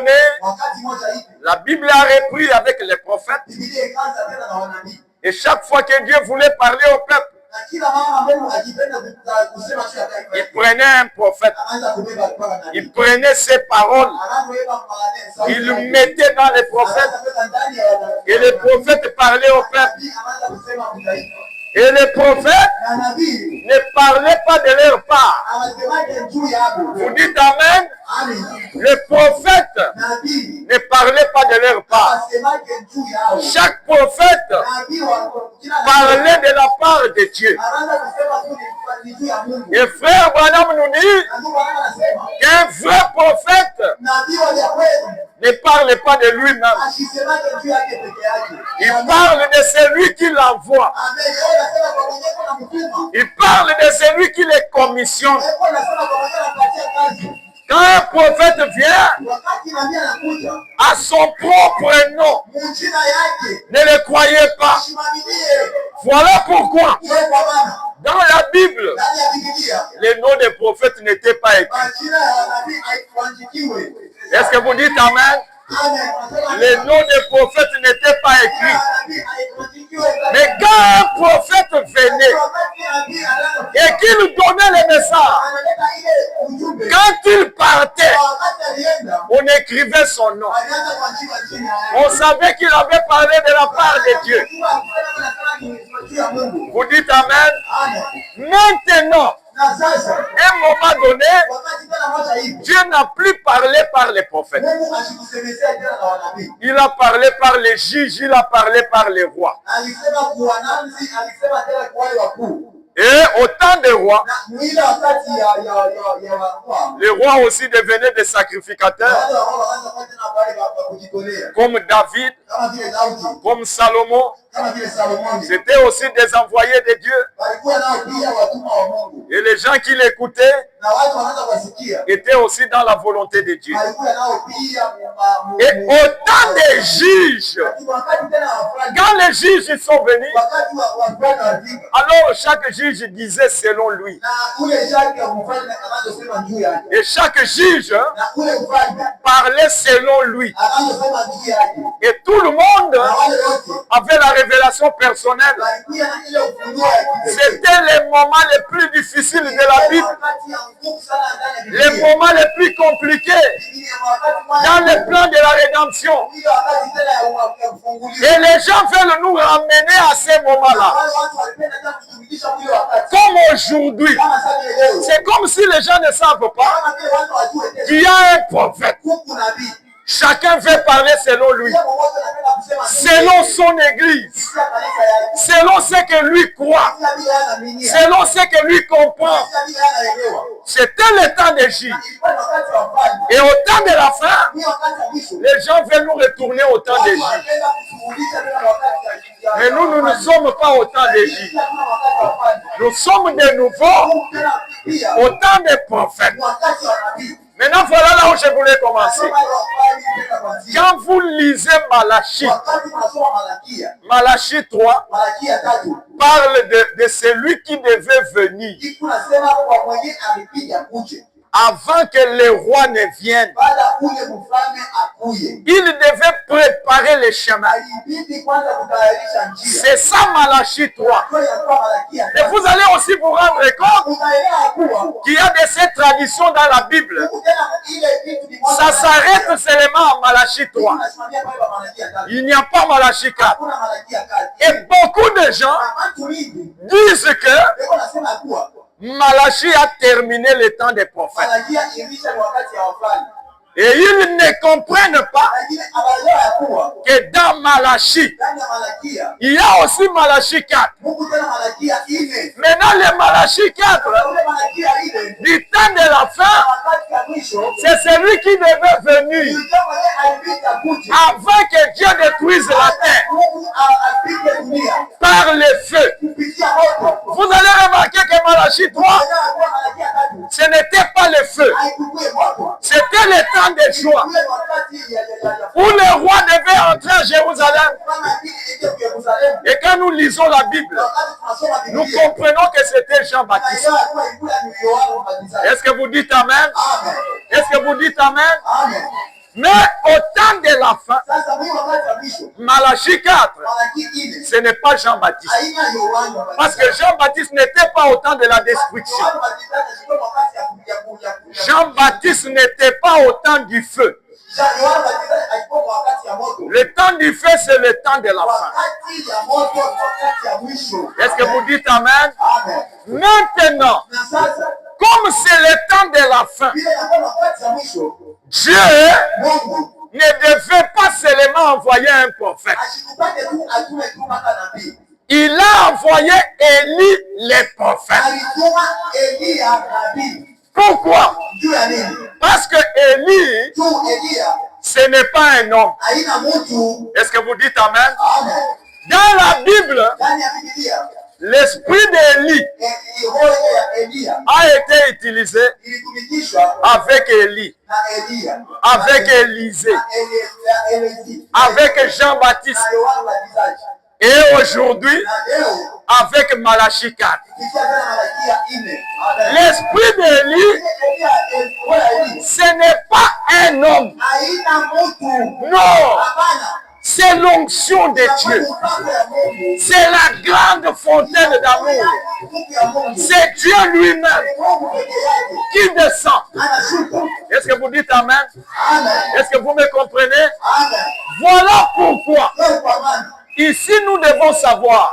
donné, la Bible a repris avec les prophètes. Et chaque fois que Dieu voulait parler au peuple, il prenait un prophète, il prenait ses paroles, il le mettait dans les prophètes, et les prophètes parlaient au peuple. Et les prophètes ne parlaient pas de leur part. Vous dites Amen? Les prophètes ne parlaient pas de leur part. Chaque prophète parlait de la part de Dieu. Et frère Branham nous dit qu'un vrai prophète ne parle pas de lui-même. Il parle de celui qui l'envoie. Il parle de celui qui les commissionne. Quand un prophète vient à son propre nom, ne le croyez pas. Voilà pourquoi dans la Bible, les noms des prophètes n'étaient pas écrits. Est-ce que vous dites Amen? Les noms des prophètes n'étaient pas écrits. Mais quand un prophète venait et qu'il donnait les messages, quand il partait, on écrivait son nom. On savait qu'il avait parlé de la part de Dieu. Vous dites Amen? Maintenant, à un moment donné, Dieu n'a plus parlé par les prophètes. Il a parlé par les juges, il a parlé par les rois. Et au temps des rois, les rois aussi devenaient des sacrificateurs, comme David, comme Salomon. C'était aussi des envoyés de Dieu. Et les gens qui l'écoutaient étaient aussi dans la volonté de Dieu. Et au temps des juges, quand les juges sont venus, alors chaque juge disait selon lui. Et chaque juge parlait selon lui. Et tout le monde avait la révélation personnelle. C'était les moments les plus difficiles de la Bible. Les moments les plus compliqués dans le plan de la rédemption. Et les gens veulent nous ramener à ces moments-là. Comme aujourd'hui. C'est comme si les gens ne savent pas qu'il y a un prophète. Chacun veut parler selon lui, selon son église, selon ce que lui croit, selon ce que lui comprend. C'était le temps des juges. Et au temps de la fin, les gens veulent nous retourner au temps des juges. Mais nous ne sommes pas au temps des juges. Nous sommes de nouveau au temps des prophètes. Maintenant, voilà là où je voulais commencer. Quand vous lisez Malachie, Malachie 3 parle de celui qui devait venir avant que les rois ne viennent. Il devait préparer les chemins. C'est ça Malachie 3. Et vous allez aussi vous rendre compte qu'il y a de ces traditions dans la Bible. Ça s'arrête seulement à Malachie 3. Il n'y a pas Malachie 4. Et beaucoup de gens disent que Malachie a terminé le temps des prophètes. Et ils ne comprennent pas que dans Malachie, il y a aussi Malachie 4. Maintenant, le Malachie 4, du temps de la fin, c'est celui qui devait venir avant que Dieu détruise la terre par le feu. Vous allez remarquer que Malachie 3, ce n'était pas le feu. C'était le temps des choix où le roi devait entrer à Jérusalem. Et quand nous lisons la Bible, nous comprenons que c'était Jean-Baptiste. Est-ce que vous dites Amen? Est-ce que vous dites Amen? Mais au temps de la fin, Malachie 4, ce n'est pas Jean-Baptiste. Parce que Jean-Baptiste n'était pas au temps de la destruction. Jean-Baptiste n'était pas au temps du feu. Le temps du feu, c'est le temps de la fin. Est-ce que vous dites Amen? Maintenant, comme c'est le temps de la fin, Dieu ne devait pas seulement envoyer un prophète. Il a envoyé Élie le prophète. Pourquoi? Parce que Élie, ce n'est pas un homme. Est-ce que vous dites Amen? Dans la Bible, l'esprit d'Élie a été utilisé avec Élie, avec Élisée, avec Jean-Baptiste et aujourd'hui avec Malachie 4. L'esprit d'Élie, ce n'est pas un homme. Non. C'est l'onction de Dieu. C'est la grande fontaine d'amour. C'est Dieu lui-même qui descend. Est-ce que vous dites Amen? Est-ce que vous me comprenez? Voilà pourquoi ici nous devons savoir